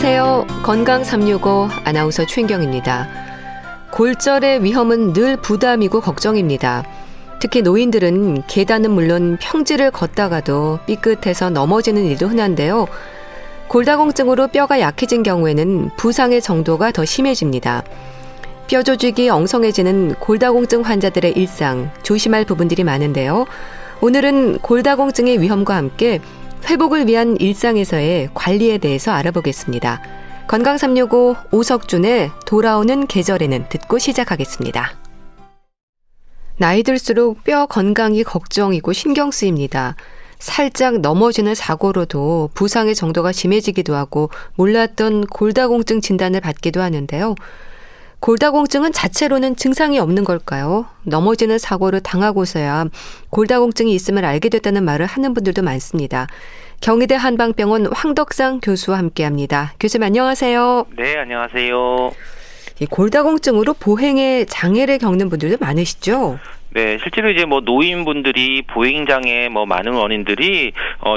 안녕하세요. 건강 365 아나운서 최인경입니다. 골절의 위험은 늘 부담이고 걱정입니다. 특히 노인들은 계단은 물론 평지를 걷다가도 삐끗해서 넘어지는 일도 흔한데요. 골다공증으로 뼈가 약해진 경우에는 부상의 정도가 더 심해집니다. 뼈 조직이 엉성해지는 골다공증 환자들의 일상, 조심할 부분들이 많은데요. 오늘은 골다공증의 위험과 함께 회복을 위한 일상에서의 관리에 대해서 알아보겠습니다. 건강 365 오석준의 돌아오는 계절에는 듣고 시작하겠습니다. 나이 들수록 뼈 건강이 걱정이고 신경 쓰입니다. 살짝 넘어지는 사고로도 부상의 정도가 심해지기도 하고 몰랐던 골다공증 진단을 받기도 하는데요. 골다공증은 자체로는 증상이 없는 걸까요? 넘어지는 사고를 당하고서야 골다공증이 있음을 알게 됐다는 말을 하는 분들도 많습니다. 경희대 한방병원 황덕상 교수와 함께합니다. 교수님 안녕하세요. 네, 안녕하세요. 이 골다공증으로 보행에 장애를 겪는 분들도 많으시죠? 네, 실제로 이제 노인분들이 보행장애 많은 원인들이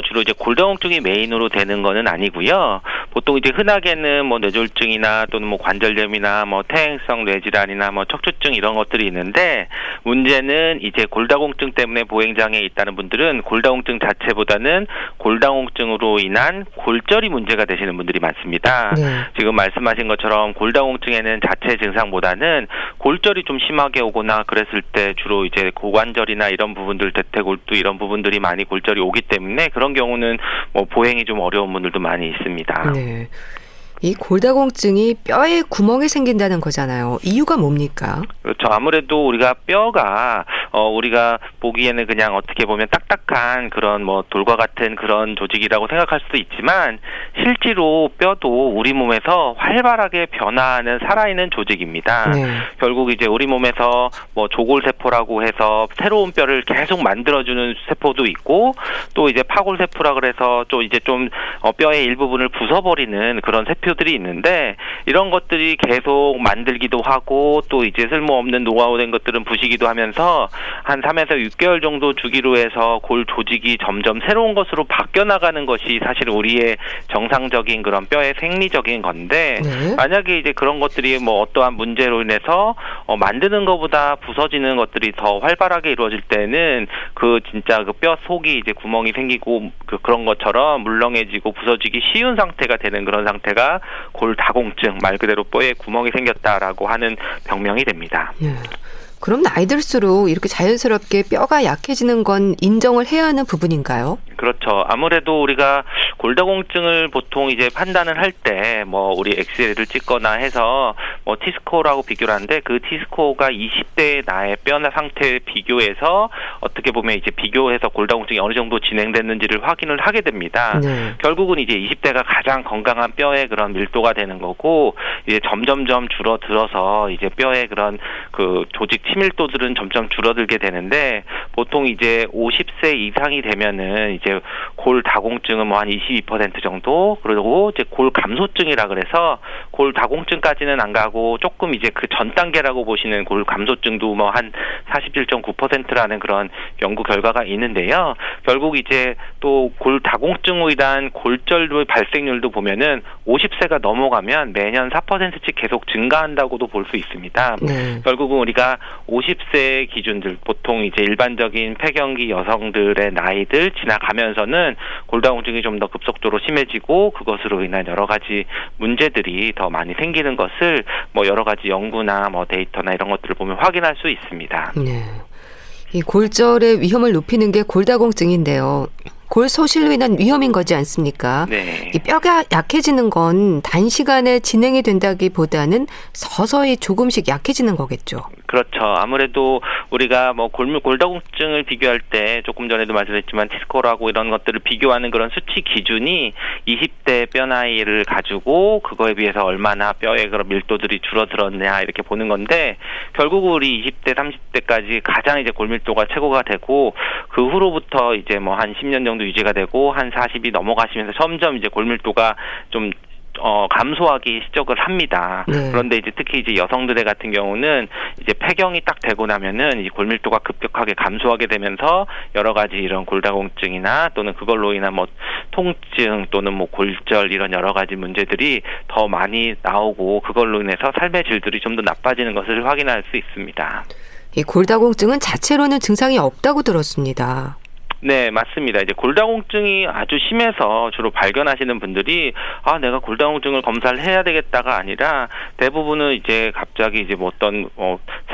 주로 이제 골다공증이 메인으로 되는 거는 아니고요. 보통 이제 흔하게는 뇌졸중이나 또는 관절염이나 퇴행성 뇌질환이나 척추증 이런 것들이 있는데, 문제는 이제 골다공증 때문에 보행장애에 있다는 분들은 골다공증 자체보다는 골다공증으로 인한 골절이 문제가 되시는 분들이 많습니다. 네. 지금 말씀하신 것처럼 골다공증에는 자체 증상보다는 골절이 좀 심하게 오거나 그랬을 때 주로 이제 고관절이나 이런 부분들, 대퇴골두 이런 부분들이 많이 골절이 오기 때문에 그런 경우는 보행이 좀 어려운 분들도 많이 있습니다. 네. 이 골다공증이 뼈에 구멍이 생긴다는 거잖아요. 이유가 뭡니까? 그렇죠. 아무래도 우리가 뼈가 우리가 보기에는 그냥 어떻게 보면 딱딱한 그런 돌과 같은 그런 조직이라고 생각할 수도 있지만, 실제로 뼈도 우리 몸에서 활발하게 변화하는 살아있는 조직입니다. 네. 결국 이제 우리 몸에서 조골세포라고 해서 새로운 뼈를 계속 만들어주는 세포도 있고, 또 이제 파골세포라 그래서 또 이제 좀 뼈의 일부분을 부숴버리는 그런 세포들이 있는데, 이런 것들이 계속 만들기도 하고 또 이제 쓸모없는 노화된 것들은 부시기도 하면서 한 3에서 6개월 정도 주기로 해서 골 조직이 점점 새로운 것으로 바뀌어 나가는 것이 사실 우리의 정상적인 그런 뼈의 생리적인 건데, 만약에 이제 그런 것들이 어떠한 문제로 인해서 만드는 것보다 부서지는 것들이 더 활발하게 이루어질 때는 진짜 뼈 속이 이제 구멍이 생기고 그런 것처럼 물렁해지고 부서지기 쉬운 상태가 되는 그런 상태가 골다공증, 말 그대로 뼈에 구멍이 생겼다라고 하는 병명이 됩니다. 예. 그럼 나이 들수록 이렇게 자연스럽게 뼈가 약해지는 건 인정을 해야 하는 부분인가요? 그렇죠. 아무래도 우리가 골다공증을 보통 이제 판단을 할 때 우리 엑스레이를 찍거나 해서 T스코어라고 비교를 하는데, 그 T스코어가 20대의 나의 뼈나 상태에 비교해서 어떻게 보면 이제 비교해서 골다공증이 어느 정도 진행됐는지를 확인을 하게 됩니다. 네. 결국은 이제 20대가 가장 건강한 뼈의 그런 밀도가 되는 거고, 이제 점점점 줄어들어서 이제 뼈의 그런 조직 치밀도들은 점점 줄어들게 되는데, 보통 이제 50세 이상이 되면은 이제 골다공증은 한 22% 정도, 그리고 이제 골감소증이라 그래서 골다공증까지는 안 가고 조금 이제 그 전 단계라고 보시는 골감소증도 한 47.9%라는 그런 연구 결과가 있는데요. 결국 이제 또 골다공증으로 인한 골절의 발생률도 보면은 50세가 넘어가면 매년 4%씩 계속 증가한다고도 볼 수 있습니다. 결국은 우리가 50세 기준들, 보통 이제 일반적인 폐경기 여성들의 나이들 지나가면서는 골다공증이 좀 더 급속도로 심해지고, 그것으로 인한 여러 가지 문제들이 더 많이 생기는 것을 여러 가지 연구나 데이터나 이런 것들을 보면 확인할 수 있습니다. 네. 이 골절의 위험을 높이는 게 골다공증인데요. 골 소실로 인한 위험인 거지 않습니까? 네. 이 뼈가 약해지는 건 단시간에 진행이 된다기보다는 서서히 조금씩 약해지는 거겠죠. 그렇죠. 아무래도 우리가 골다공증을 비교할 때 조금 전에도 말씀드렸지만 T스코어라고 이런 것들을 비교하는 그런 수치 기준이 20대 뼈 나이를 가지고 그거에 비해서 얼마나 뼈의 그런 밀도들이 줄어들었냐 이렇게 보는 건데, 결국 우리 20대, 30대까지 가장 이제 골밀도가 최고가 되고, 그 후로부터 이제 한 10년 정도 유지가 되고 한 40이 넘어가시면서 점점 이제 골밀도가 좀 감소하기 시작을 합니다. 네. 그런데 이제 특히 이제 여성들의 같은 경우는 이제 폐경이 딱 되고 나면은 이 골밀도가 급격하게 감소하게 되면서 여러 가지 이런 골다공증이나 또는 그걸로 인한 뭐 통증 또는 뭐 골절 이런 여러 가지 문제들이 더 많이 나오고 그걸로 인해서 삶의 질들이 좀 더 나빠지는 것을 확인할 수 있습니다. 이 골다공증은 자체로는 증상이 없다고 들었습니다. 네, 맞습니다. 이제 골다공증이 아주 심해서 주로 발견하시는 분들이 내가 골다공증을 검사를 해야 되겠다가 아니라 대부분은 이제 갑자기 이제 뭐 어떤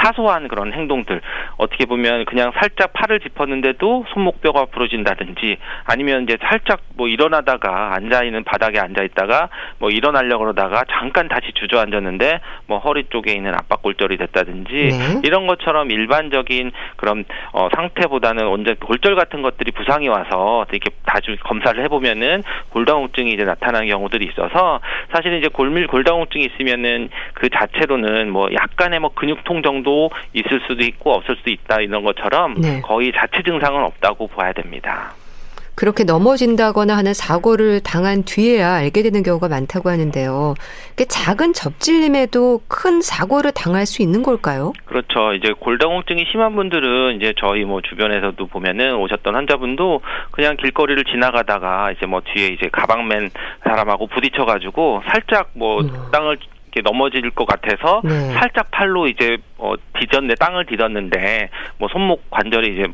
사소한 그런 행동들 어떻게 보면 그냥 살짝 팔을 짚었는데도 손목뼈가 부러진다든지 아니면 이제 살짝 뭐 일어나다가 앉아 있는 바닥에 앉아 있다가 뭐 일어나려고 그러다가 잠깐 다시 주저앉았는데 뭐 허리 쪽에 있는 압박골절이 됐다든지 네. 이런 것처럼 일반적인 그런 상태보다는 언제 골절 같은 것 들이 부상이 와서 이렇게 자주 검사를 해보면은 골다공증이 이제 나타나는 경우들이 있어서 사실은 이제 골다공증이 있으면은 그 자체로는 뭐 약간의 뭐 근육통 정도 있을 수도 있고 없을 수도 있다 이런 것처럼 네. 거의 자체 증상은 없다고 봐야 됩니다. 그렇게 넘어진다거나 하는 사고를 당한 뒤에야 알게 되는 경우가 많다고 하는데요. 작은 접질림에도 큰 사고를 당할 수 있는 걸까요? 그렇죠. 이제 골다공증이 심한 분들은 이제 저희 뭐 주변에서도 보면은 오셨던 환자분도 그냥 길거리를 지나가다가 이제 뭐 뒤에 이제 가방 맨 사람하고 부딪혀가지고 살짝 뭐 땅을 이렇게 넘어질 것 같아서 네. 살짝 팔로 이제 땅을 디뎠는데 뭐 손목 관절이 이제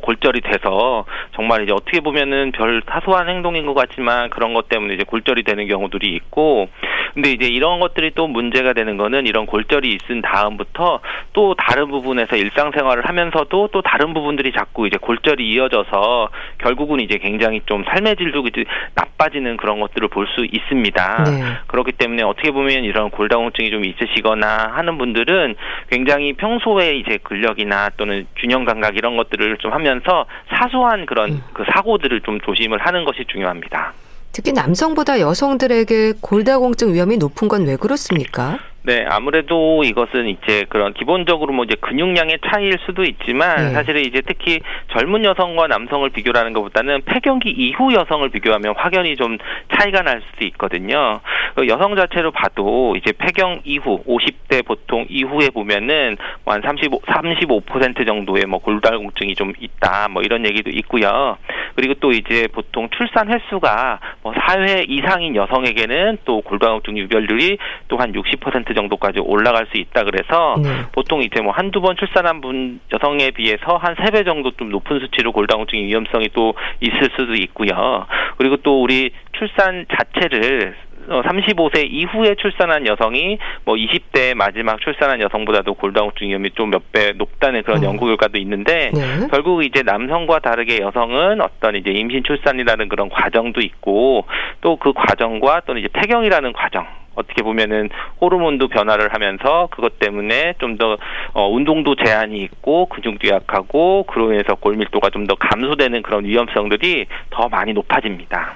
골절이 돼서 정말 이제 어떻게 보면은 별 사소한 행동인 것 같지만 그런 것 때문에 이제 골절이 되는 경우들이 있고 근데 이제 이런 것들이 또 문제가 되는 거는 이런 골절이 있은 다음부터 또 다른 부분에서 일상생활을 하면서도 또 다른 부분들이 자꾸 이제 골절이 이어져서 결국은 이제 굉장히 좀 삶의 질도 이제 나빠지는 그런 것들을 볼 수 있습니다. 네. 그렇기 때문에 어떻게 보면 이런 골다공증이 좀 있으시거나 하는 분들은 굉장히 평소에 이제 근력이나 또는 균형 감각 이런 것들을 좀 하면서 사소한 그런 그 사고들을 좀 조심을 하는 것이 중요합니다. 특히 남성보다 여성들에게 골다공증 위험이 높은 건 왜 그렇습니까? 네, 아무래도 이것은 이제 그런 기본적으로 뭐 이제 근육량의 차이일 수도 있지만 사실은 이제 특히 젊은 여성과 남성을 비교하는 것보다는 폐경기 이후 여성을 비교하면 확연히 좀 차이가 날 수도 있거든요. 여성 자체로 봐도 이제 폐경 이후 50대 보통 이후에 보면은 뭐 한 35% 정도의 뭐 골다공증이 좀 있다 뭐 이런 얘기도 있고요. 그리고 또 이제 보통 출산 횟수가 뭐 4회 이상인 여성에게는 또 골다공증 유별률이 또 한 60% 정도까지 올라갈 수 있다 그래서 보통 이제 뭐 한두 번 출산한 분 여성에 비해서 한 3배 정도 좀 높은 수치로 골다공증 위험성이 또 있을 수도 있고요. 그리고 또 우리 출산 자체를 35세 이후에 출산한 여성이 뭐 20대 마지막 출산한 여성보다도 골다공증 위험이 좀 몇 배 높다는 그런 연구 결과도 있는데 결국 이제 남성과 다르게 여성은 어떤 이제 임신 출산이라는 그런 과정도 있고 또 그 과정과 또는 이제 폐경이라는 과정 어떻게 보면은 호르몬도 변화를 하면서 그것 때문에 좀 더 운동도 제한이 있고 근육도 약하고 그로 인해서 골밀도가 좀 더 감소되는 그런 위험성들이 더 많이 높아집니다.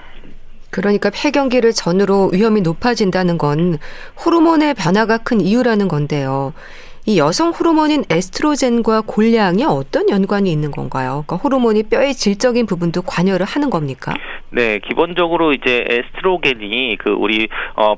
그러니까 폐경기를 전후로 위험이 높아진다는 건 호르몬의 변화가 큰 이유라는 건데요. 이 여성 호르몬인 에스트로겐과 골량이 어떤 연관이 있는 건가요? 그러니까 호르몬이 뼈의 질적인 부분도 관여를 하는 겁니까? 네, 기본적으로 이제 에스트로겐이 그 우리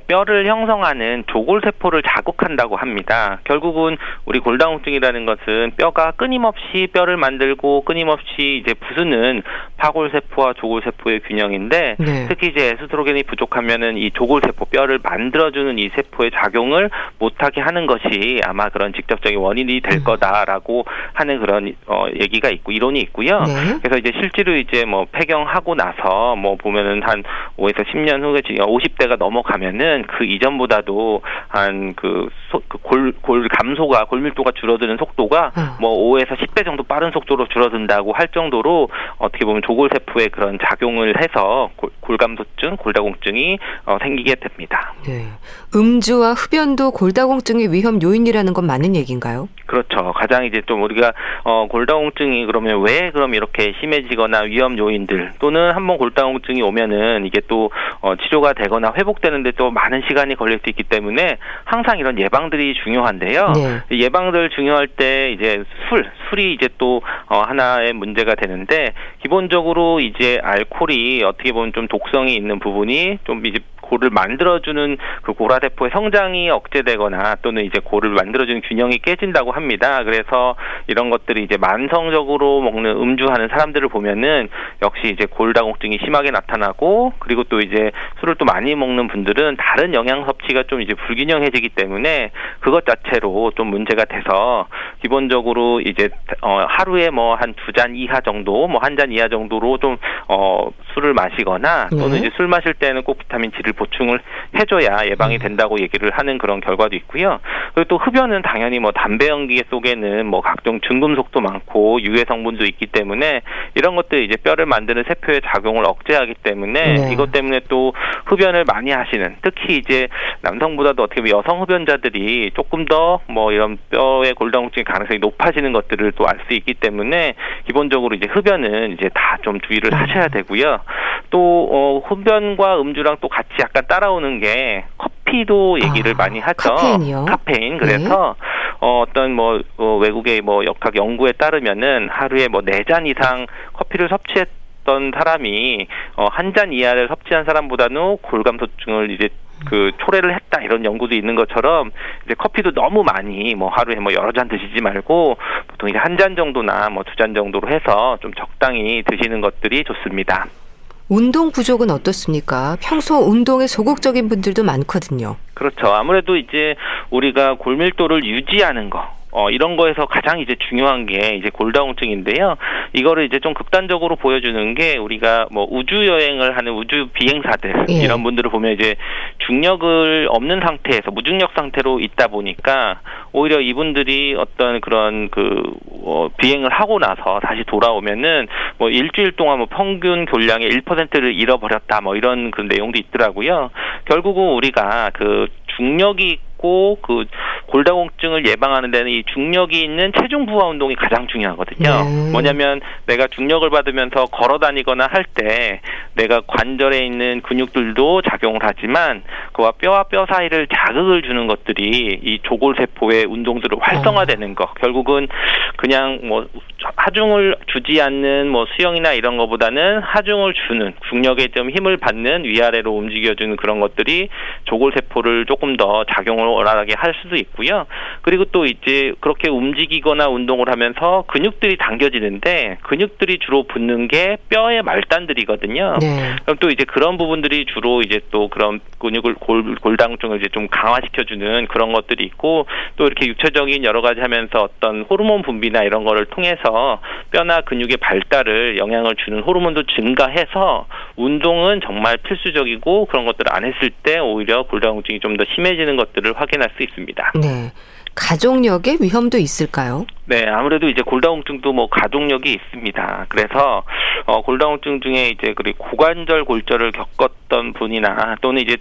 뼈를 형성하는 조골세포를 자극한다고 합니다. 결국은 우리 골다공증이라는 것은 뼈가 끊임없이 뼈를 만들고 끊임없이 이제 부수는 파골세포와 조골세포의 균형인데 특히 이제 에스트로겐이 부족하면은 이 조골세포 뼈를 만들어주는 이 세포의 작용을 못하게 하는 것이 아마 그런 직접적인 원인이 될 거다라고 하는 그런 얘기가 있고 이론이 있고요. 그래서 이제 실제로 이제 뭐 폐경하고 나서 뭐 보면은 한 5에서 10년 후에 50대가 넘어가면은 그 이전보다도 한 골 감소가 골밀도가 줄어드는 속도가 뭐 5에서 10배 정도 빠른 속도로 줄어든다고 할 정도로 어떻게 보면 조골세포의 그런 작용을 해서 골감소증, 골다공증이 생기게 됩니다. 네. 음주와 흡연도 골다공증의 위험 요인이라는 건 맞는 얘기인가요? 그렇죠. 가장 이제 좀 우리가 골다공증이 그러면 왜 그럼 이렇게 심해지거나 위험 요인들 또는 한번 골다공증이 오면은 이게 또 치료가 되거나 회복되는데 또 많은 시간이 걸릴 수 있기 때문에 항상 이런 예방들이 중요한데요. 예방들 중요할 때 이제 술이 이제 또 하나의 문제가 되는데 기본적으로 이제 알코올이 어떻게 보면 좀 독성이 있는 부분이 좀 이제 골을 만들어주는 그 골화세포의 성장이 억제되거나 또는 이제 골을 만들어주는 균형이 깨진다고 합니다. 그래서 이런 것들이 이제 만성적으로 먹는 음주하는 사람들을 보면은 역시 이제 골다공증이 심하게 나타나고, 그리고 또 이제 술을 또 많이 먹는 분들은 다른 영양 섭취가 좀 이제 불균형해지기 때문에 그것 자체로 좀 문제가 돼서 기본적으로 이제 하루에 뭐 한 2잔 이하 정도, 뭐 1잔 이하 정도로 좀 술을 마시거나 또는 이제 술 마실 때는 꼭 비타민 D를 보충을 해줘야 예방이 된다고 얘기를 하는 그런 결과도 있고요. 그리고 또 흡연은 당연히 뭐 담배 연기 속에는 뭐 각종 중금속도 많고 유해 성분도 있기 때문에 이런 것들 이제 뼈를 만드는 세포의 작용을 억제하기 때문에 이것 때문에 또 흡연을 많이 하시는, 특히 이제 남성보다도 어떻게 보면 여성 흡연자들이 조금 더 뭐 이런 뼈의 골다공증 가능성이 높아지는 것들을 또 알 수 있기 때문에 기본적으로 이제 흡연은 이제 다 좀 주의를 하셔야 되고요. 또 흡연과 음주랑 또 같이 약간 따라오는 게 커피도 얘기를 많이 하죠. 카페인이요? 카페인. 그래서 어떤 뭐 외국의 뭐 역학 연구에 따르면은 하루에 뭐 4잔 이상 커피를 섭취했던 사람이 1잔 이하를 섭취한 사람보다는 골감소증을 이제 그 초래를 했다, 이런 연구도 있는 것처럼 이제 커피도 너무 많이 뭐 하루에 뭐 여러 잔 드시지 말고 보통 이제 1잔 정도나 뭐 2잔 정도로 해서 좀 적당히 드시는 것들이 좋습니다. 운동 부족은 어떻습니까? 평소 운동에 소극적인 분들도 많거든요. 그렇죠. 아무래도 이제 우리가 골밀도를 유지하는 거, 이런 거에서 가장 이제 중요한 게 이제 골다공증인데요. 이거를 이제 좀 극단적으로 보여주는 게, 우리가 뭐 우주 여행을 하는 우주 비행사들, 이런 분들을 보면 이제 중력을 없는 상태에서 무중력 상태로 있다 보니까 오히려 이분들이 어떤 그런 비행을 하고 나서 다시 돌아오면은 뭐 일주일 동안 뭐 평균 교량의 1%를 잃어버렸다, 뭐 이런 그 내용도 있더라고요. 결국은 우리가 그 중력이 있고 그 골다공증을 예방하는 데는 이 중력이 있는 체중 부하 운동이 가장 중요하거든요. 뭐냐면 내가 중력을 받으면서 걸어 다니거나 할 때 내가 관절에 있는 근육들도 작용을 하지만 그와 뼈와 뼈 사이를 자극을 주는 것들이 이 조골세포의 운동들을 활성화되는 거, 결국은 그냥 뭐 하중을 주지 않는 뭐 수영이나 이런 거보다는 하중을 주는, 중력에 좀 힘을 받는, 위아래로 움직여주는 그런 것들이 조골세포를 조금 더 작용을 원활하게 할 수도 있고요. 그리고 또 이제 그렇게 움직이거나 운동을 하면서 근육들이 당겨지는데 근육들이 주로 붙는 게 뼈의 말단들이거든요. 그럼 또 이제 그런 부분들이 주로 이제 또 그런 근육을 골다공증을 이제 좀 강화시켜주는 그런 것들이 있고, 또 이렇게 육체적인 여러 가지 하면서 어떤 호르몬 분비나 이런 거를 통해서 뼈나 근육의 발달을 영향을 주는 호르몬도 증가해서 운동은 정말 필수적이고, 그런 것들을 안 했을 때 오히려 골다공증이 좀 더 심해지는 것들을 확인할 수 있습니다. 네. 가족력의 위험도 있을까요? 네, 아무래도 이제 골다공증도 뭐 가족력이 있습니다. 그래서 골다공증 중에 이제 그리고 고관절 골절을 겪었던 분이나 또는 이제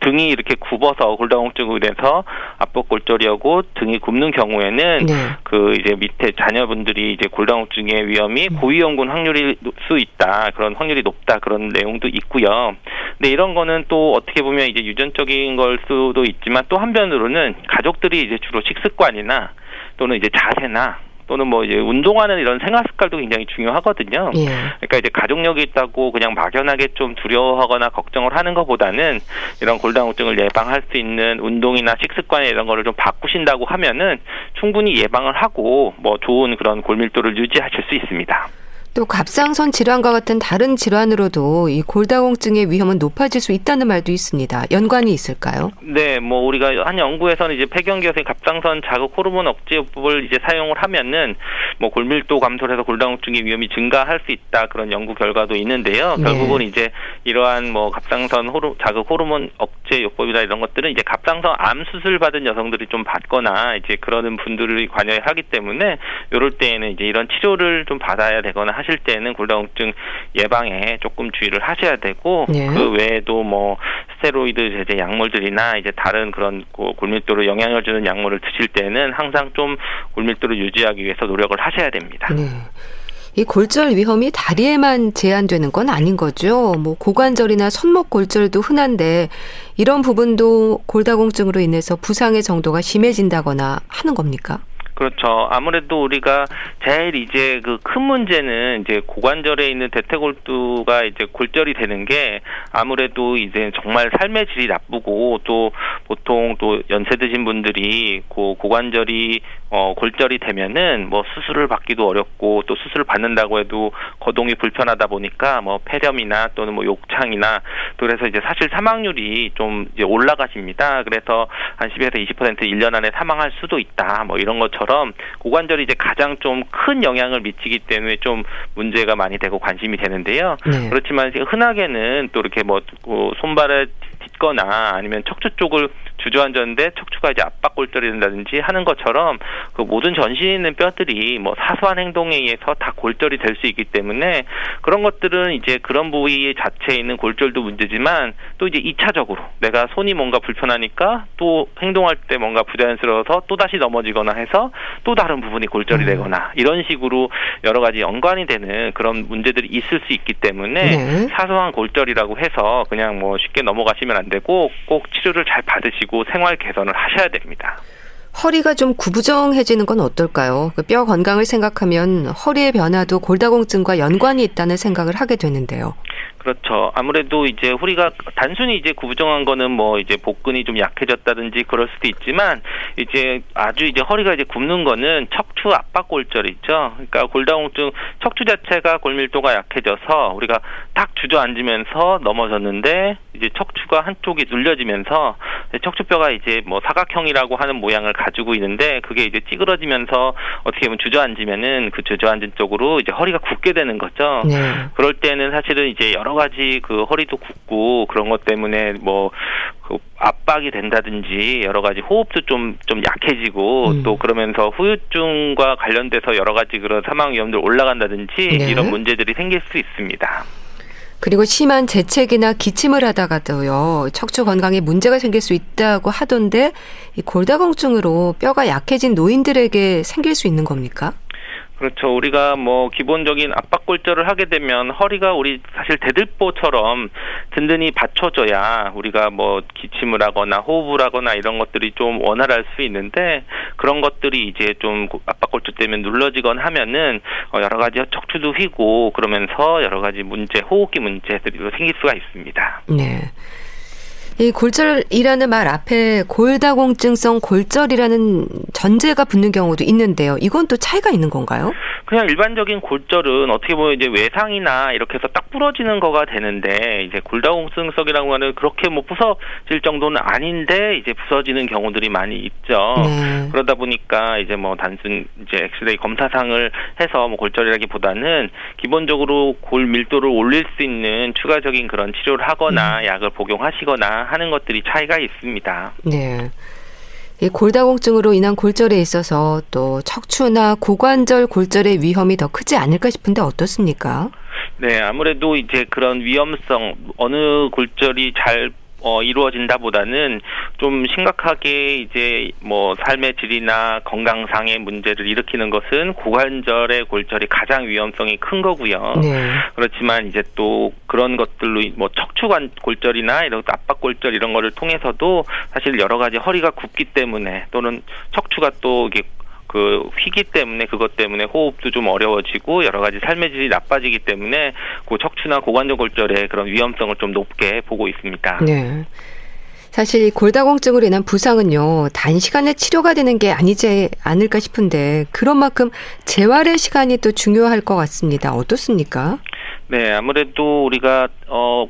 등이 이렇게 굽어서 골다공증으로 인해서 압박골절이하고 등이 굽는 경우에는 그 이제 밑에 자녀분들이 이제 골다공증의 위험이 고위험군 확률일 수 있다, 그런 확률이 높다, 그런 내용도 있고요. 근데 이런 거는 또 어떻게 보면 이제 유전적인 걸 수도 있지만, 또 한편으로는 가족들이 이제 주로 식습관이나 또는 이제 자세나 또는 뭐 이제 운동하는 이런 생활 습관도 굉장히 중요하거든요. 그러니까 이제 가족력이 있다고 그냥 막연하게 좀 두려워하거나 걱정을 하는 것보다는 이런 골다공증을 예방할 수 있는 운동이나 식습관 이런 거를 좀 바꾸신다고 하면은 충분히 예방을 하고 뭐 좋은 그런 골밀도를 유지하실 수 있습니다. 또 갑상선 질환과 같은 다른 질환으로도 이 골다공증의 위험은 높아질 수 있다는 말도 있습니다. 연관이 있을까요? 네, 뭐 우리가 한 연구에서는 이제 폐경기에서 갑상선 자극 호르몬 억제법을 이제 사용을 하면은 뭐 골밀도 감소를 해서 골다공증의 위험이 증가할 수 있다, 그런 연구 결과도 있는데요. 결국은 이제 이러한 뭐 갑상선 자극 호르몬 억제 요법이나 이런 것들은 이제 갑상선 암 수술 받은 여성들이 좀 받거나 이제 그러는 분들이 관여를 하기 때문에 이럴 때에는 이제 이런 치료를 좀 받아야 되거나 하실 때는 골다공증 예방에 조금 주의를 하셔야 되고, 그 외에도 뭐 스테로이드 제제 약물들이나 이제 다른 그런 골밀도를 영향을 주는 약물을 드실 때는 항상 좀 골밀도를 유지하기 위해서 노력을 하셔야 됩니다. 이 골절 위험이 다리에만 제한되는 건 아닌 거죠. 뭐 고관절이나 손목 골절도 흔한데 이런 부분도 골다공증으로 인해서 부상의 정도가 심해진다거나 하는 겁니까? 그렇죠. 아무래도 우리가 제일 이제 그 큰 문제는 이제 고관절에 있는 대퇴골두가 이제 골절이 되는 게 아무래도 이제 정말 삶의 질이 나쁘고 또 보통 또 연세 드신 분들이 고관절이 골절이 되면은 뭐 수술을 받기도 어렵고 또 수술을 받는다고 해도 거동이 불편하다 보니까 뭐 폐렴이나 또는 뭐 욕창이나 또 그래서 이제 사실 사망률이 좀 이제 올라가십니다. 그래서 한 10에서 20% 1년 안에 사망할 수도 있다. 뭐 이런 것처럼 고관절이 이제 가장 좀 큰 영향을 미치기 때문에 좀 문제가 많이 되고 관심이 되는데요. 네. 그렇지만 흔하게는 또 이렇게 뭐 손발에 딛거나 아니면 척추 쪽을 주저앉았는데 척추가 이제 압박골절이 된다든지 하는 것처럼 그 모든 전신에 있는 뼈들이 뭐 사소한 행동에 의해서 다 골절이 될 수 있기 때문에 그런 것들은 이제 그런 부위 자체에 있는 골절도 문제지만 또 이제 2차적으로 내가 손이 뭔가 불편하니까 또 행동할 때 뭔가 부자연스러워서 또 다시 넘어지거나 해서 또 다른 부분이 골절이 되거나 이런 식으로 여러 가지 연관이 되는 그런 문제들이 있을 수 있기 때문에 네. 사소한 골절이라고 해서 그냥 뭐 쉽게 넘어가시면 안 되고 꼭 치료를 잘 받으시고 생활 개선을 하셔야 됩니다. 허리가 좀 구부정해지는 건 어떨까요? 그 뼈 건강을 생각하면 허리의 변화도 골다공증과 연관이 있다는 생각을 하게 되는데요. 그렇죠. 아무래도 이제 우리가 단순히 이제 구부정한 거는 뭐 이제 복근이 좀 약해졌다든지 그럴 수도 있지만 이제 아주 이제 허리가 이제 굽는 거는 척추 압박 골절이 있죠. 그러니까 골다공증 척추 자체가 골밀도가 약해져서 우리가 딱 주저앉으면서 넘어졌는데 이제 척추가 한쪽이 눌려지면서 척추뼈가 이제 뭐 사각형이라고 하는 모양을 가지고 있는데 그게 이제 찌그러지면서 어떻게 보면 주저앉으면은 그 주저앉은 쪽으로 이제 허리가 굽게 되는 거죠. 네. 그럴 때는 사실은 이제 여러 가지 그 허리도 굽고 그런 것 때문에 뭐 그 압박이 된다든지 여러 가지 호흡도 좀 약해지고 또 그러면서 후유증과 관련돼서 여러 가지 그런 사망 위험들 올라간다든지 네. 이런 문제들이 생길 수 있습니다. 그리고 심한 재채기나 기침을 하다가도요, 척추 건강에 문제가 생길 수 있다고 하던데 이 골다공증으로 뼈가 약해진 노인들에게 생길 수 있는 겁니까? 그렇죠. 우리가 뭐 기본적인 압박골절을 하게 되면 허리가 우리 사실 대들보처럼 든든히 받쳐줘야 우리가 뭐 기침을 하거나 호흡을 하거나 이런 것들이 좀 원활할 수 있는데 그런 것들이 이제 좀 압박골절 때문에 눌러지거나 하면은 여러 가지 척추도 휘고 그러면서 여러 가지 문제, 호흡기 문제들이 생길 수가 있습니다. 네. 이 골절이라는 말 앞에 골다공증성 골절이라는 전제가 붙는 경우도 있는데요. 이건 또 차이가 있는 건가요? 그냥 일반적인 골절은 어떻게 보면 이제 외상이나 이렇게 해서 딱 부러지는 거가 되는데 이제 골다공증성이라고 하는 그렇게 뭐 부서질 정도는 아닌데 이제 부서지는 경우들이 많이 있죠. 네. 그러다 보니까 이제 뭐 단순 이제 엑스레이 검사상을 해서 뭐 골절이라기보다는 기본적으로 골 밀도를 올릴 수 있는 추가적인 그런 치료를 하거나 약을 복용하시거나 하는 것들이 차이가 있습니다. 네. 이 골다공증으로 인한 골절에 있어서 또 척추나 고관절 골절의 위험이 더 크지 않을까 싶은데 어떻습니까? 네, 아무래도 이제 그런 위험성 어느 골절이 잘 이루어진다보다는 좀 심각하게 이제 뭐 삶의 질이나 건강상의 문제를 일으키는 것은 고관절의 골절이 가장 위험성이 큰 거고요. 네. 그렇지만 이제 또 그런 것들로 뭐 척추관 골절이나 이런 압박 골절 이런 거를 통해서도 사실 여러 가지 허리가 굽기 때문에 또는 척추가 또 이게 그 휘기 때문에 그것 때문에 호흡도 좀 어려워지고 여러 가지 삶의 질이 나빠지기 때문에 그 척추나 고관절 골절의 그런 위험성을 좀 높게 보고 있습니다. 네. 사실 이 골다공증으로 인한 부상은요, 단시간에 치료가 되는 게 아니지 않을까 싶은데 그런 만큼 재활의 시간이 또 중요할 것 같습니다. 어떻습니까? 네, 아무래도 우리가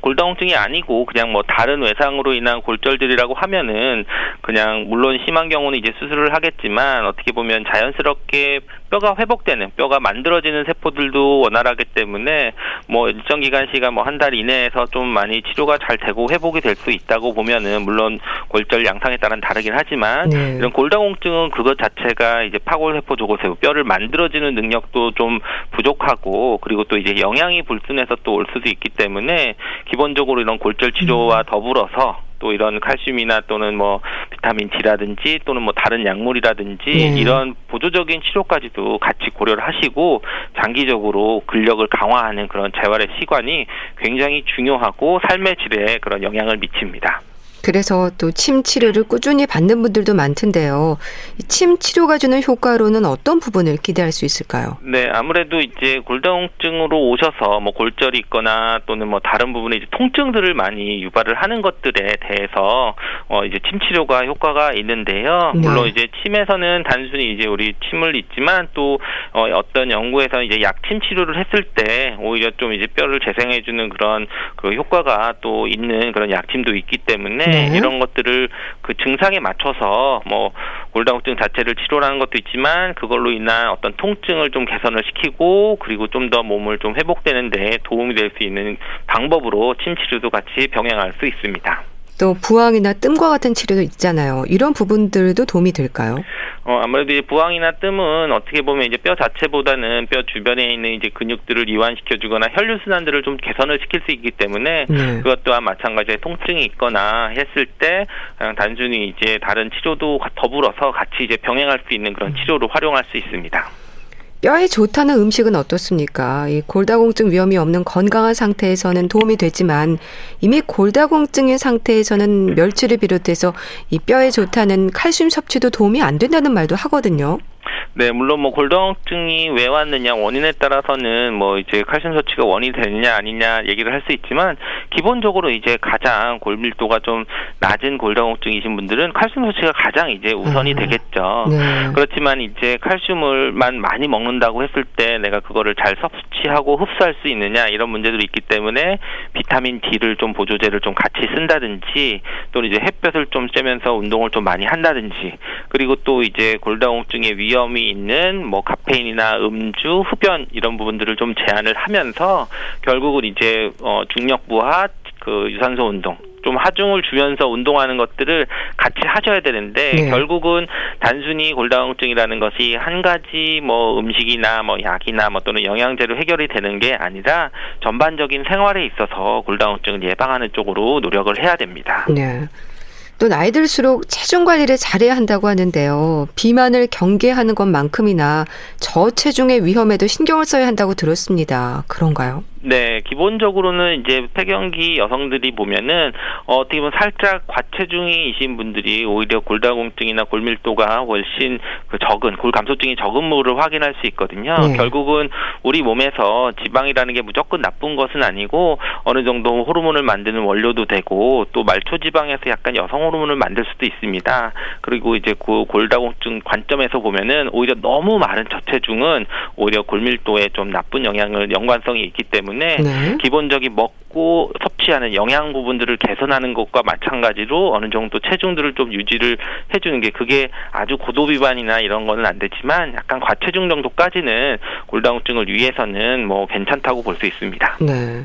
골다공증이 아니고 그냥 뭐 다른 외상으로 인한 골절들이라고 하면은 그냥 물론 심한 경우는 이제 수술을 하겠지만 어떻게 보면 자연스럽게 뼈가 회복되는 뼈가 만들어지는 세포들도 원활하기 때문에 뭐 일정 기간 시간 뭐 한 달 이내에서 좀 많이 치료가 잘 되고 회복이 될 수 있다고 보면은 물론 골절 양상에 따른 다르긴 하지만 네. 이런 골다공증은 그것 자체가 이제 파골세포 조골세포 뼈를 만들어지는 능력도 좀 부족하고 그리고 또 이제 영양이 불순해서 또 올 수도 있기 때문에 기본적으로 이런 골절 치료와 더불어서 또 이런 칼슘이나 또는 뭐 비타민 D라든지 또는 뭐 다른 약물이라든지 네. 이런 보조적인 치료까지도 같이 고려를 하시고 장기적으로 근력을 강화하는 그런 재활의 시관이 굉장히 중요하고 삶의 질에 그런 영향을 미칩니다. 그래서 또 침 치료를 꾸준히 받는 분들도 많던데요. 이 침 치료가 주는 효과로는 어떤 부분을 기대할 수 있을까요? 네, 아무래도 이제 골다공증으로 오셔서 뭐 골절이 있거나 또는 뭐 다른 부분에 이제 통증들을 많이 유발을 하는 것들에 대해서 이제 침 치료가 효과가 있는데요. 물론 이제 침에서는 단순히 이제 우리 침을 있지만 또 어떤 연구에서 이제 약침 치료를 했을 때 오히려 좀 이제 뼈를 재생해주는 그런 그 효과가 또 있는 그런 약침도 있기 때문에 이런 것들을 그 증상에 맞춰서 뭐 골다공증 자체를 치료하는 것도 있지만 그걸로 인한 어떤 통증을 좀 개선을 시키고 그리고 좀 더 몸을 좀 회복되는 데 도움이 될 수 있는 방법으로 침 치료도 같이 병행할 수 있습니다. 또 부항이나 뜸과 같은 치료도 있잖아요. 이런 부분들도 도움이 될까요? 아무래도 이제 부항이나 뜸은 어떻게 보면 이제 뼈 자체보다는 뼈 주변에 있는 이제 근육들을 이완시켜주거나 혈류순환들을 좀 개선을 시킬 수 있기 때문에 그것 또한 마찬가지로 통증이 있거나 했을 때 그냥 단순히 이제 다른 치료도 더불어서 같이 이제 병행할 수 있는 그런 치료로 활용할 수 있습니다. 뼈에 좋다는 음식은 어떻습니까? 이 골다공증 위험이 없는 건강한 상태에서는 도움이 되지만 이미 골다공증인 상태에서는 멸치를 비롯해서 이 뼈에 좋다는 칼슘 섭취도 도움이 안 된다는 말도 하거든요. 네, 물론 뭐 골다공증이 왜 왔느냐 원인에 따라서는 뭐 이제 칼슘 섭취가 원인이 되느냐 아니냐 얘기를 할 수 있지만 기본적으로 이제 가장 골밀도가 좀 낮은 골다공증이신 분들은 칼슘 섭취가 가장 이제 우선이 되겠죠. 그렇지만 이제 칼슘을만 많이 먹는다고 했을 때 내가 그거를 잘 섭취하고 흡수할 수 있느냐 이런 문제들이 있기 때문에 비타민 D를 좀 보조제를 좀 같이 쓴다든지 또는 이제 햇볕을 좀 쬐면서 운동을 좀 많이 한다든지 그리고 또 이제 골다공증의 위험이 있는 뭐 카페인이나 음주, 흡연 이런 부분들을 좀 제한을 하면서 결국은 이제 중력 부하, 그 유산소 운동 좀 하중을 주면서 운동하는 것들을 같이 하셔야 되는데 결국은 단순히 골다공증이라는 것이 한 가지 뭐 음식이나 뭐 약이나 뭐 또는 영양제로 해결이 되는 게 아니라 전반적인 생활에 있어서 골다공증을 예방하는 쪽으로 노력을 해야 됩니다. 네. 또 나이 들수록 체중 관리를 잘해야 한다고 하는데요. 비만을 경계하는 것만큼이나 저체중의 위험에도 신경을 써야 한다고 들었습니다. 그런가요? 네, 기본적으로는 이제 폐경기 여성들이 보면은 어떻게 보면 살짝 과체중이신 분들이 오히려 골다공증이나 골밀도가 훨씬 그 적은 골감소증이 적은 모를 확인할 수 있거든요. 결국은 우리 몸에서 지방이라는 게 무조건 나쁜 것은 아니고 어느 정도 호르몬을 만드는 원료도 되고 또 말초지방에서 약간 여성 호르몬을 만들 수도 있습니다. 그리고 이제 그 골다공증 관점에서 보면은 오히려 너무 많은 저체중은 오히려 골밀도에 좀 나쁜 연관성이 있기 때문에 기본적인 먹고 섭취하는 영양 부분들을 개선하는 것과 마찬가지로 어느 정도 체중들을 좀 유지를 해주는 게 그게 아주 고도비만이나 이런 거는 안 되지만 약간 과체중 정도까지는 골다공증을 위해서는 뭐 괜찮다고 볼 수 있습니다. 네.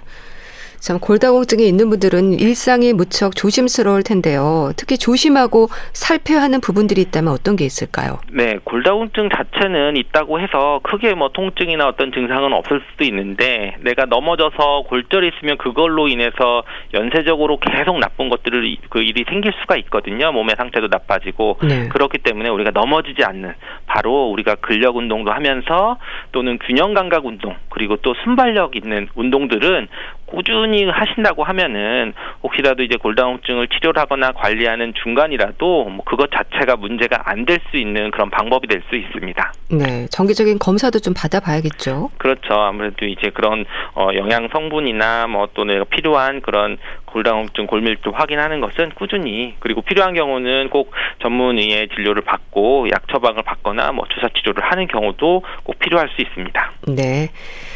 참 골다공증이 있는 분들은 일상이 무척 조심스러울 텐데요. 특히 조심하고 살펴야 하는 부분들이 있다면 어떤 게 있을까요? 네, 골다공증 자체는 있다고 해서 크게 뭐 통증이나 어떤 증상은 없을 수도 있는데 내가 넘어져서 골절이 있으면 그걸로 인해서 연쇄적으로 계속 나쁜 것들을 그 일이 생길 수가 있거든요. 몸의 상태도 나빠지고 그렇기 때문에 우리가 넘어지지 않는 바로 우리가 근력 운동도 하면서 또는 균형 감각 운동 그리고 또 순발력 있는 운동들은 꾸준히 하신다고 하면은 혹시라도 이제 골다공증을 치료를 하거나 관리하는 중간이라도 뭐 그것 자체가 문제가 안 될 수 있는 그런 방법이 될 수 있습니다. 네, 정기적인 검사도 좀 받아봐야겠죠. 그렇죠. 아무래도 이제 그런 영양 성분이나 뭐 또 내가 필요한 그런 골다공증 골밀도 확인하는 것은 꾸준히 그리고 필요한 경우는 꼭 전문의의 진료를 받고 약 처방을 받거나 뭐 주사 치료를 하는 경우도 꼭 필요할 수 있습니다. 네.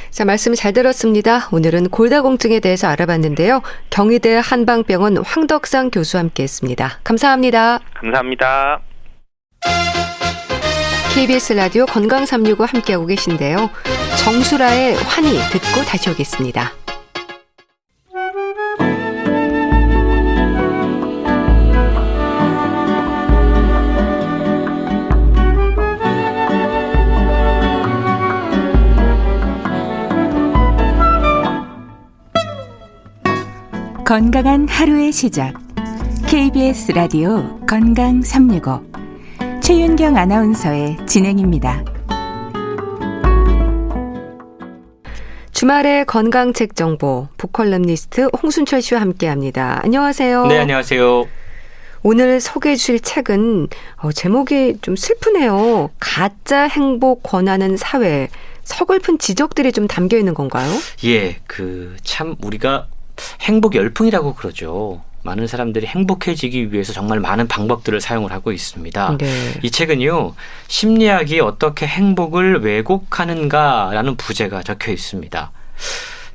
자, 말씀 잘 들었습니다. 오늘은 골다공증에 대해서 알아봤는데요. 경희대 한방병원 황덕상 교수와 함께했습니다. 감사합니다. 감사합니다. KBS 라디오 건강 365 함께하고 계신데요. 정수라의 환희 듣고 다시 오겠습니다. 건강한 하루의 시작 KBS 라디오 건강 365 최윤경 아나운서의 진행입니다. 주말의 건강책 정보 보컬럼니스트 홍순철 씨와 함께합니다. 안녕하세요. 네, 안녕하세요. 오늘 소개해 주실 책은 제목이 좀 슬프네요. 가짜 행복 권하는 사회. 서글픈 지적들이 좀 담겨 있는 건가요? 예, 참 우리가 행복 열풍이라고 그러죠. 많은 사람들이 행복해지기 위해서 정말 많은 방법들을 사용을 하고 있습니다. 네. 이 책은요, 심리학이 어떻게 행복을 왜곡하는가라는 부제가 적혀 있습니다.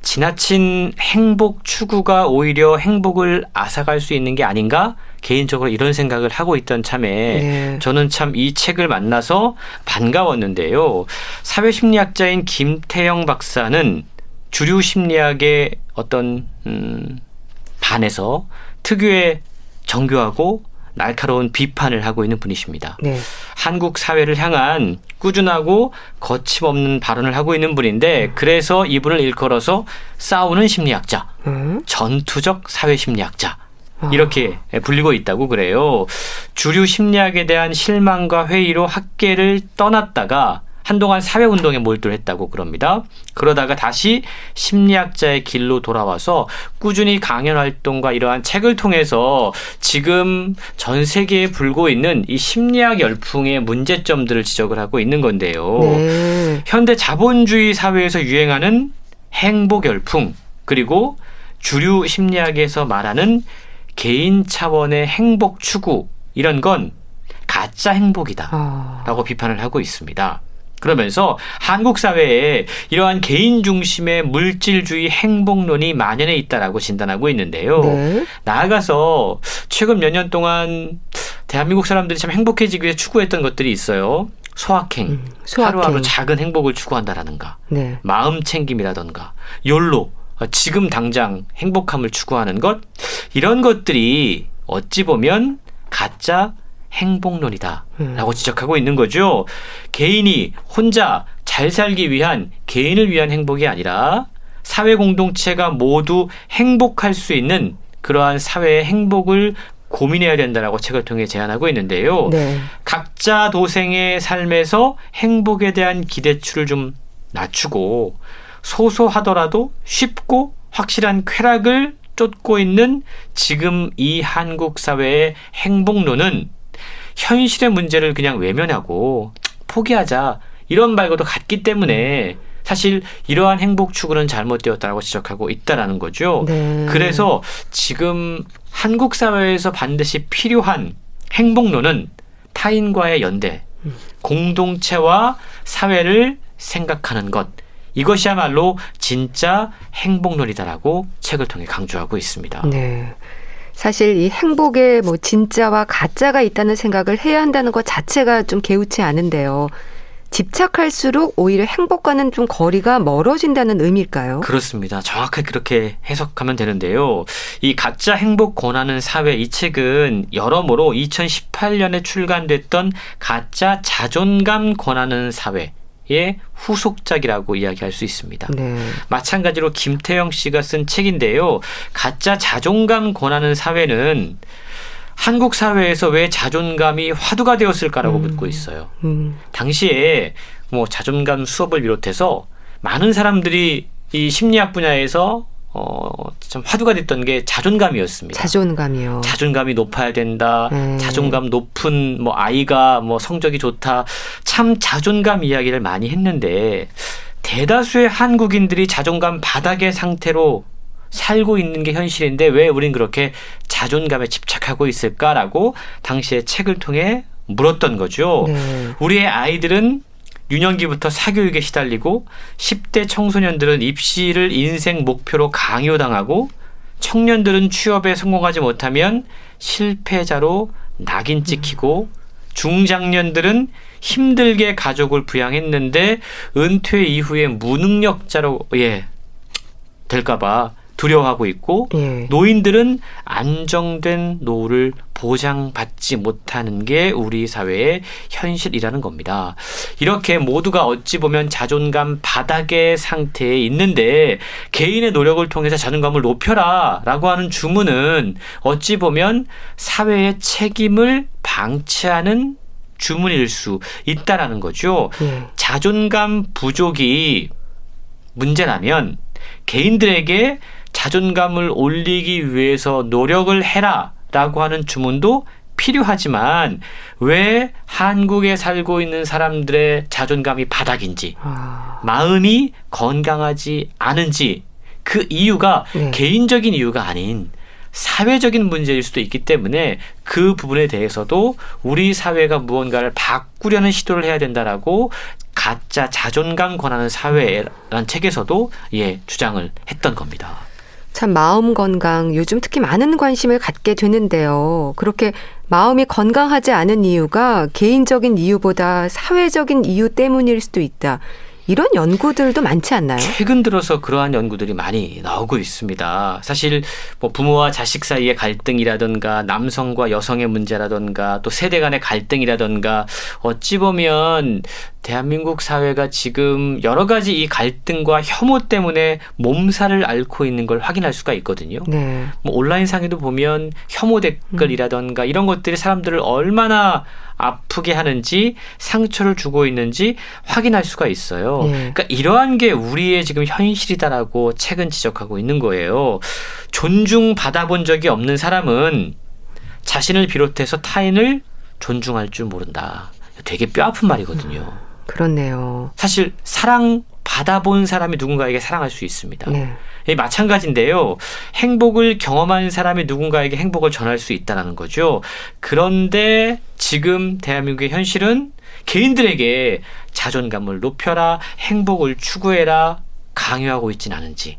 지나친 행복 추구가 오히려 행복을 앗아갈 수 있는 게 아닌가? 개인적으로 이런 생각을 하고 있던 참에 네. 저는 참 이 책을 만나서 반가웠는데요. 사회심리학자인 김태영 박사는 주류 심리학의 어떤 반에서 특유의 정교하고 날카로운 비판을 하고 있는 분이십니다. 네. 한국 사회를 향한 꾸준하고 거침없는 발언을 하고 있는 분인데 그래서 이분을 일컬어서 싸우는 심리학자, 전투적 사회심리학자 이렇게 불리고 있다고 그래요. 주류 심리학에 대한 실망과 회의로 학계를 떠났다가 한동안 사회운동에 몰두를 했다고 그럽니다. 그러다가 다시 심리학자의 길로 돌아와서 꾸준히 강연 활동과 이러한 책을 통해서 지금 전 세계에 불고 있는 이 심리학 열풍의 문제점들을 지적을 하고 있는 건데요. 네. 현대 자본주의 사회에서 유행하는 행복 열풍, 그리고 주류 심리학에서 말하는 개인 차원의 행복 추구, 이런 건 가짜 행복이다 라고 비판을 하고 있습니다. 그러면서 한국 사회에 이러한 개인 중심의 물질주의 행복론이 만연해 있다라고 진단하고 있는데요. 네. 나아가서 최근 몇 년 동안 대한민국 사람들이 참 행복해지기 위해 추구했던 것들이 있어요. 소확행, 하루하루 작은 행복을 추구한다라는가, 네. 마음 챙김이라던가, 욜로, 지금 당장 행복함을 추구하는 것, 이런 것들이 어찌 보면 가짜 행복론이다 라고 지적하고 있는 거죠. 개인이 혼자 잘 살기 위한, 개인을 위한 행복이 아니라 사회 공동체가 모두 행복할 수 있는 그러한 사회의 행복을 고민해야 된다라고 책을 통해 제안하고 있는데요. 네. 각자 도생의 삶에서 행복에 대한 기대치를 좀 낮추고 소소하더라도 쉽고 확실한 쾌락을 쫓고 있는 지금 이 한국 사회의 행복론은 현실의 문제를 그냥 외면하고 포기하자, 이런 말과도 같기 때문에 사실 이러한 행복 추구는 잘못되었다고 지적하고 있다라는 거죠. 네. 그래서 지금 한국 사회에서 반드시 필요한 행복론은 타인과의 연대, 공동체와 사회를 생각하는 것, 이것이야말로 진짜 행복론이다라고 책을 통해 강조하고 있습니다. 네. 사실 이 행복에 진짜와 가짜가 있다는 생각을 해야 한다는 것 자체가 좀 개의치 않은데요. 집착할수록 오히려 행복과는 좀 거리가 멀어진다는 의미일까요? 그렇습니다. 정확하게 그렇게 해석하면 되는데요. 이 가짜 행복 권하는 사회, 이 책은 여러모로 2018년에 출간됐던 가짜 자존감 권하는 사회 의 후속작이라고 이야기할 수 있습니다. 네. 마찬가지로 김태영 씨가 쓴 책인데요. 가짜 자존감 권하는 사회는 한국 사회에서 왜 자존감이 화두가 되었을까라고 묻고 있어요. 당시에 자존감 수업을 비롯해서 많은 사람들이 이 심리학 분야에서 참 화두가 됐던 게 자존감이었습니다. 자존감이요. 자존감이 높아야 된다. 자존감 높은 아이가 성적이 좋다. 참 자존감 이야기를 많이 했는데 대다수의 한국인들이 자존감 바닥의 상태로 살고 있는 게 현실인데 왜 우린 그렇게 자존감에 집착하고 있을까라고 당시에 책을 통해 물었던 거죠. 네. 우리의 아이들은 유년기부터 사교육에 시달리고 10대 청소년들은 입시를 인생 목표로 강요당하고 청년들은 취업에 성공하지 못하면 실패자로 낙인 찍히고 중장년들은 힘들게 가족을 부양했는데 은퇴 이후에 무능력자로 될까봐 두려워하고 있고 노인들은 안정된 노후를 보장받지 못하는 게 우리 사회의 현실이라는 겁니다. 이렇게 모두가 어찌 보면 자존감 바닥의 상태에 있는데 개인의 노력을 통해서 자존감을 높여라 라고 하는 주문은 어찌 보면 사회의 책임을 방치하는 주문일 수 있다라는 거죠. 자존감 부족이 문제라면 개인들에게 자존감을 올리기 위해서 노력을 해라 라고 하는 주문도 필요하지만 왜 한국에 살고 있는 사람들의 자존감이 바닥인지, 마음이 건강하지 않은지 그 이유가 네. 개인적인 이유가 아닌 사회적인 문제일 수도 있기 때문에 그 부분에 대해서도 우리 사회가 무언가를 바꾸려는 시도를 해야 된다라고 가짜 자존감 권하는 사회라는 책에서도 주장을 했던 겁니다. 참 마음 건강 요즘 특히 많은 관심을 갖게 되는데요. 그렇게 마음이 건강하지 않은 이유가 개인적인 이유보다 사회적인 이유 때문일 수도 있다. 이런 연구들도 많지 않나요? 최근 들어서 그러한 연구들이 많이 나오고 있습니다. 사실 뭐 부모와 자식 사이의 갈등이라든가 남성과 여성의 문제라든가 또 세대 간의 갈등이라든가 어찌 보면 대한민국 사회가 지금 여러 가지 이 갈등과 혐오 때문에 몸살을 앓고 있는 걸 확인할 수가 있거든요. 네. 뭐 온라인상에도 보면 혐오 댓글이라든가 이런 것들이 사람들을 얼마나 아프게 하는지 상처를 주고 있는지 확인할 수가 있어요. 그러니까 이러한 게 우리의 지금 현실이다라고 책은 지적하고 있는 거예요. 존중받아본 적이 없는 사람은 자신을 비롯해서 타인을 존중할 줄 모른다. 되게 뼈아픈 말이거든요. 그렇네요. 사실 사랑 받아본 사람이 누군가에게 사랑할 수 있습니다. 네. 마찬가지인데요. 행복을 경험한 사람이 누군가에게 행복을 전할 수 있다는 거죠. 그런데 지금 대한민국의 현실은 개인들에게 자존감을 높여라, 행복을 추구해라 강요하고 있진 않은지.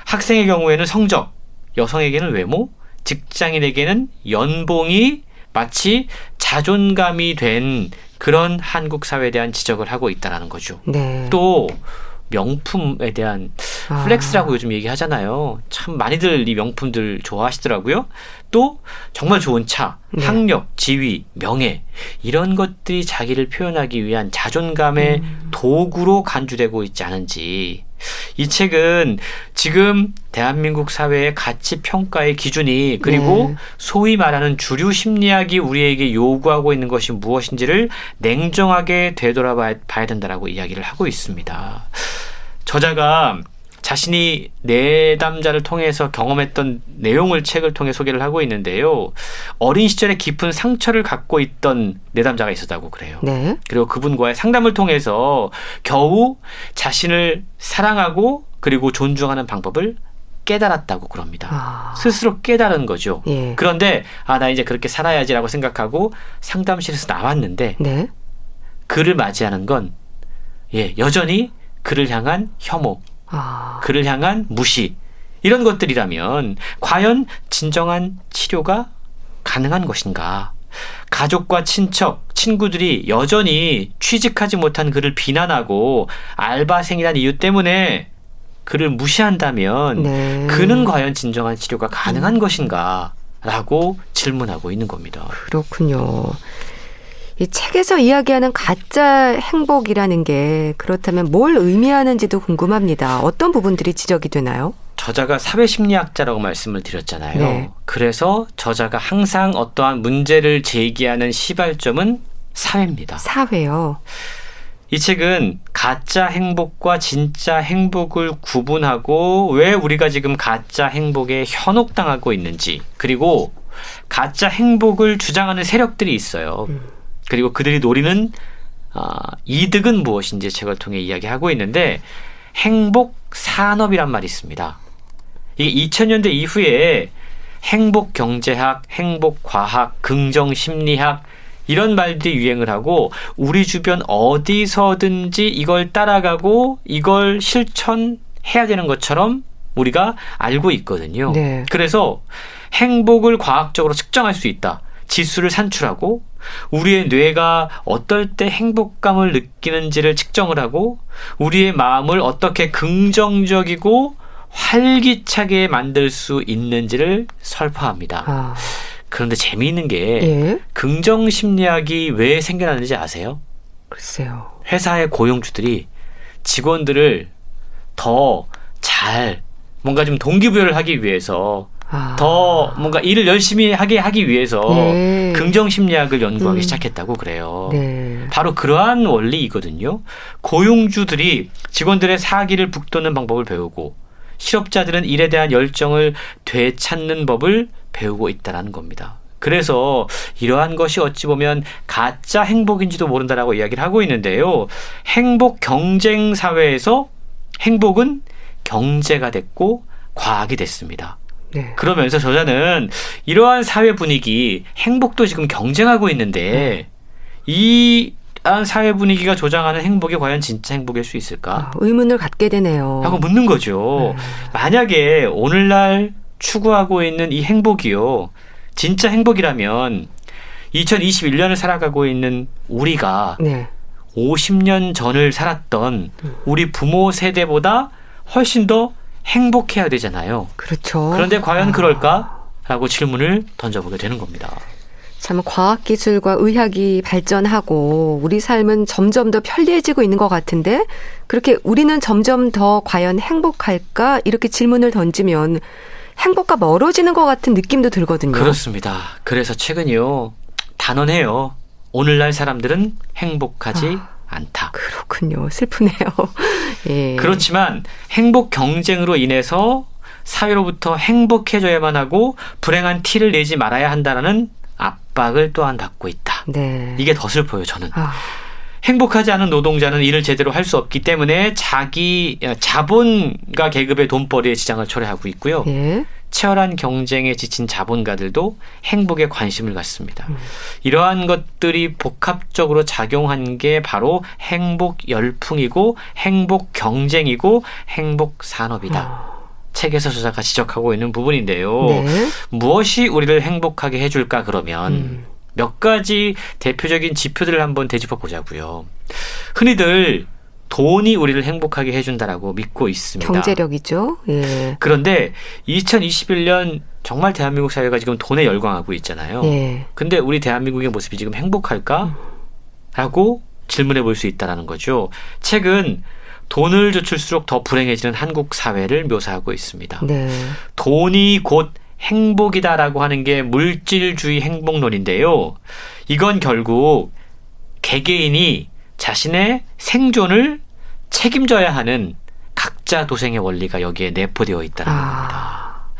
학생의 경우에는 성적, 여성에게는 외모, 직장인에게는 연봉이 마치 자존감이 된 그런 한국 사회에 대한 지적을 하고 있다는 거죠. 네. 또 명품에 대한 플렉스라고 요즘 얘기하잖아요. 참 많이들 이 명품들 좋아하시더라고요. 또 정말 좋은 차, 학력, 지위, 명예 이런 것들이 자기를 표현하기 위한 자존감의 도구로 간주되고 있지 않은지. 이 책은 지금 대한민국 사회의 가치 평가의 기준이 그리고 소위 말하는 주류 심리학이 우리에게 요구하고 있는 것이 무엇인지를 냉정하게 되돌아봐야 된다라고 이야기를 하고 있습니다. 저자가 자신이 내담자를 통해서 경험했던 내용을 책을 통해 소개를 하고 있는데요. 어린 시절에 깊은 상처를 갖고 있던 내담자가 있었다고 그래요. 네. 그리고 그분과의 상담을 통해서 겨우 자신을 사랑하고 그리고 존중하는 방법을 깨달았다고 그럽니다. 스스로 깨달은 거죠. 그런데 나 이제 그렇게 살아야지라고 생각하고 상담실에서 나왔는데 그를 맞이하는 건 여전히 그를 향한 혐오, 그를 향한 무시 이런 것들이라면 과연 진정한 치료가 가능한 것인가? 가족과 친척, 친구들이 여전히 취직하지 못한 그를 비난하고 알바생이라는 이유 때문에 그를 무시한다면 그는 과연 진정한 치료가 가능한 것인가? 라고 질문하고 있는 겁니다. 그렇군요. 이 책에서 이야기하는 가짜 행복이라는 게 그렇다면 뭘 의미하는지도 궁금합니다. 어떤 부분들이 지적이 되나요? 저자가 사회심리학자라고 말씀을 드렸잖아요. 그래서 저자가 항상 어떠한 문제를 제기하는 시발점은 사회입니다. 사회요. 이 책은 가짜 행복과 진짜 행복을 구분하고 왜 우리가 지금 가짜 행복에 현혹당하고 있는지 그리고 가짜 행복을 주장하는 세력들이 있어요. 그리고 그들이 노리는 이득은 무엇인지 책을 통해 이야기하고 있는데 행복 산업이란 말이 있습니다. 이게 2000년대 이후에 행복 경제학, 행복 과학, 긍정 심리학 이런 말들이 유행을 하고 우리 주변 어디서든지 이걸 따라가고 이걸 실천해야 되는 것처럼 우리가 알고 있거든요. 그래서 행복을 과학적으로 측정할 수 있다. 지수를 산출하고 우리의 뇌가 어떨 때 행복감을 느끼는지를 측정을 하고 우리의 마음을 어떻게 긍정적이고 활기차게 만들 수 있는지를 설파합니다. 그런데 재미있는 게 긍정 심리학이 왜 생겨났는지 아세요? 글쎄요. 회사의 고용주들이 직원들을 더 잘 뭔가 좀 동기부여를 하기 위해서 더 뭔가 일을 열심히 하기 위해서 긍정 심리학을 연구하기 시작했다고 그래요. 바로 그러한 원리이거든요. 고용주들이 직원들의 사기를 북돋는 방법을 배우고 실업자들은 일에 대한 열정을 되찾는 법을 배우고 있다는 겁니다. 그래서 이러한 것이 어찌 보면 가짜 행복인지도 모른다라고 이야기를 하고 있는데요. 행복 경쟁 사회에서 행복은 경제가 됐고 과학이 됐습니다. 네. 그러면서 저자는 이러한 사회 분위기, 행복도 지금 경쟁하고 있는데 이러한 사회 분위기가 조장하는 행복이 과연 진짜 행복일 수 있을까? 의문을 갖게 되네요. 하고 묻는 거죠. 만약에 오늘날 추구하고 있는 이 행복이요. 진짜 행복이라면 2021년을 살아가고 있는 우리가 네. 50년 전을 살았던 우리 부모 세대보다 훨씬 더 행복해야 되잖아요. 그렇죠. 그런데 과연 그럴까? 라고 질문을 던져보게 되는 겁니다. 참 과학기술과 의학이 발전하고 우리 삶은 점점 더 편리해지고 있는 것 같은데 그렇게 우리는 점점 더 과연 행복할까? 이렇게 질문을 던지면 행복과 멀어지는 것 같은 느낌도 들거든요. 그렇습니다. 그래서 최근이요. 단언해요. 오늘날 사람들은 행복하지 않다. 그렇군요. 슬프네요. 예. 그렇지만 행복 경쟁으로 인해서 사회로부터 행복해져야만 하고 불행한 티를 내지 말아야 한다는 압박을 또한 받고 있다. 네. 이게 더 슬퍼요, 저는. 아, 행복하지 않은 노동자는 일을 제대로 할 수 없기 때문에 자기 자본가 계급의 돈벌이에 지장을 초래하고 있고요. 예. 치열한 경쟁에 지친 자본가들도 행복에 관심을 갖습니다. 이러한 것들이 복합적으로 작용한 게 바로 행복 열풍이고 행복 경쟁이고 행복 산업이다. 책에서 저자가 지적하고 있는 부분인데요. 네. 무엇이 우리를 행복하게 해줄까 그러면 몇 가지 대표적인 지표들을 한번 되짚어 보자고요. 흔히들 돈이 우리를 행복하게 해준다라고 믿고 있습니다. 경제력이죠. 예. 그런데 2021년 정말 대한민국 사회가 지금 돈에 열광하고 있잖아요. 예. 근데 우리 대한민국의 모습이 지금 행복할까? 라고 질문해 볼 수 있다는 거죠. 책은 돈을 쫓을수록 더 불행해지는 한국 사회를 묘사하고 있습니다. 네. 돈이 곧 행복이다라고 하는 게 물질주의 행복론인데요. 이건 결국 개개인이 자신의 생존을 책임져야 하는 각자 도생의 원리가 여기에 내포되어 있다는 겁니다.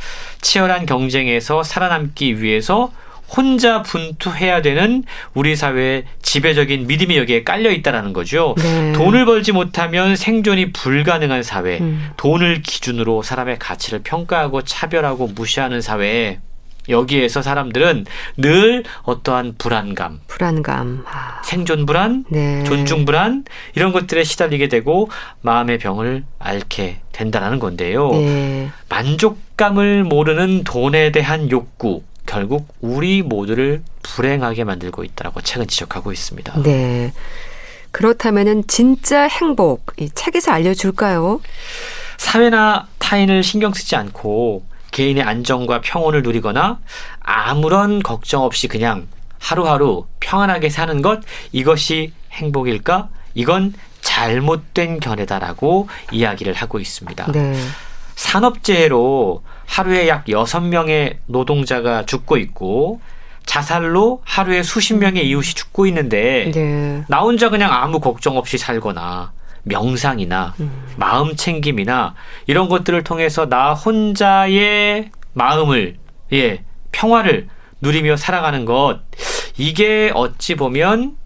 치열한 경쟁에서 살아남기 위해서 혼자 분투해야 되는 우리 사회의 지배적인 믿음이 여기에 깔려 있다는 거죠. 네. 돈을 벌지 못하면 생존이 불가능한 사회, 돈을 기준으로 사람의 가치를 평가하고 차별하고 무시하는 사회에 여기에서 사람들은 늘 어떠한 불안감, 생존 불안, 네. 존중 불안 이런 것들에 시달리게 되고 마음의 병을 앓게 된다는 건데요. 네. 만족감을 모르는 돈에 대한 욕구, 결국 우리 모두를 불행하게 만들고 있다고 책은 지적하고 있습니다. 네. 그렇다면은 진짜 행복, 이 책에서 알려줄까요? 사회나 타인을 신경 쓰지 않고 개인의 안정과 평온을 누리거나 아무런 걱정 없이 그냥 하루하루 평안하게 사는 것, 이것이 행복일까? 이건 잘못된 견해다라고 이야기를 하고 있습니다. 네. 산업재해로 하루에 약 6명의 노동자가 죽고 있고 자살로 하루에 수십 명의 이웃이 죽고 있는데 네. 나 혼자 그냥 아무 걱정 없이 살거나 명상이나 마음 챙김이나 이런 것들을 통해서 나 혼자의 마음을 평화를 누리며 살아가는 것, 이게 어찌 보면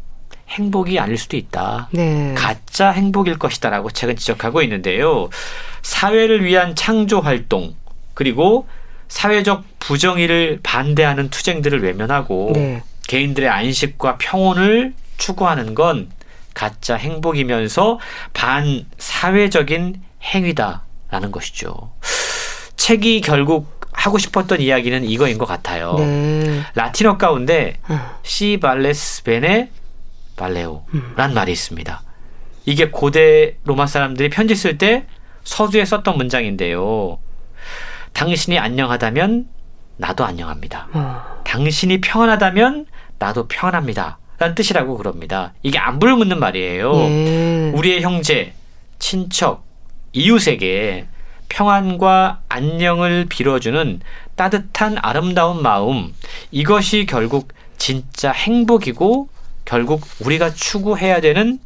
행복이 아닐 수도 있다. 네. 가짜 행복일 것이다라고 책은 지적하고 있는데요. 사회를 위한 창조 활동 그리고 사회적 부정의를 반대하는 투쟁들을 외면하고 네. 개인들의 안식과 평온을 추구하는 건 가짜 행복이면서 반사회적인 행위다라는 것이죠. 책이 결국 하고 싶었던 이야기는 이거인 것 같아요. 네. 라틴어 가운데 시 발레스 베네 발레오 라는 말이 있습니다. 이게 고대 로마 사람들이 편지 쓸 때 서두에 썼던 문장인데요. 당신이 안녕하다면 나도 안녕합니다. 당신이 평안하다면 나도 평안합니다. 라는 뜻이라고 그럽니다. 이게 안부를 묻는 말이에요. 예. 우리의 형제, 친척, 이웃에게 평안과 안녕을 빌어주는 따뜻한 아름다운 마음, 이것이 결국 진짜 행복이고 결국 우리가 추구해야 되는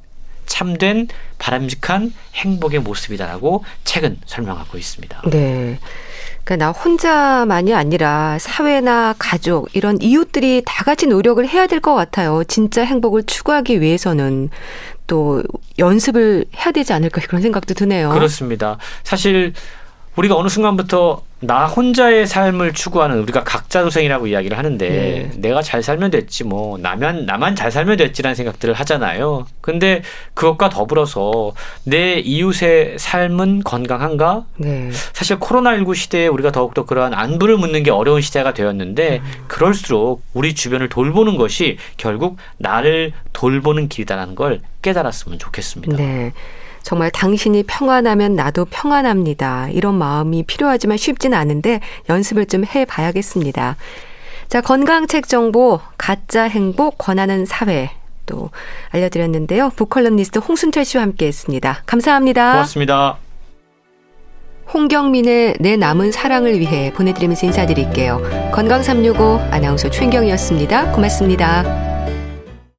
참된 바람직한 행복의 모습이다라고 책은 설명하고 있습니다. 네. 그러니까 나 혼자만이 아니라 사회나 가족 이런 이웃들이 다 같이 노력을 해야 될 것 같아요. 진짜 행복을 추구하기 위해서는 또 연습을 해야 되지 않을까 그런 생각도 드네요. 그렇습니다. 사실 우리가 어느 순간부터 나 혼자의 삶을 추구하는 우리가 각자도생이라고 이야기를 하는데 내가 잘 살면 됐지 뭐 나만 잘 살면 됐지라는 생각들을 하잖아요. 근데 그것과 더불어서 내 이웃의 삶은 건강한가? 네. 사실 코로나19 시대에 우리가 더욱더 그러한 안부를 묻는 게 어려운 시대가 되었는데 그럴수록 우리 주변을 돌보는 것이 결국 나를 돌보는 길이라는 걸 깨달았으면 좋겠습니다. 네. 정말 당신이 평안하면 나도 평안합니다. 이런 마음이 필요하지만 쉽진 않은데 연습을 좀 해봐야겠습니다. 자, 건강책 정보, 가짜 행복, 권하는 사회 또 알려드렸는데요. 북컬럼니스트 홍순철 씨와 함께했습니다. 감사합니다. 고맙습니다. 홍경민의 내 남은 사랑을 위해 보내드리면서 인사드릴게요. 건강365 아나운서 최인경이었습니다. 고맙습니다.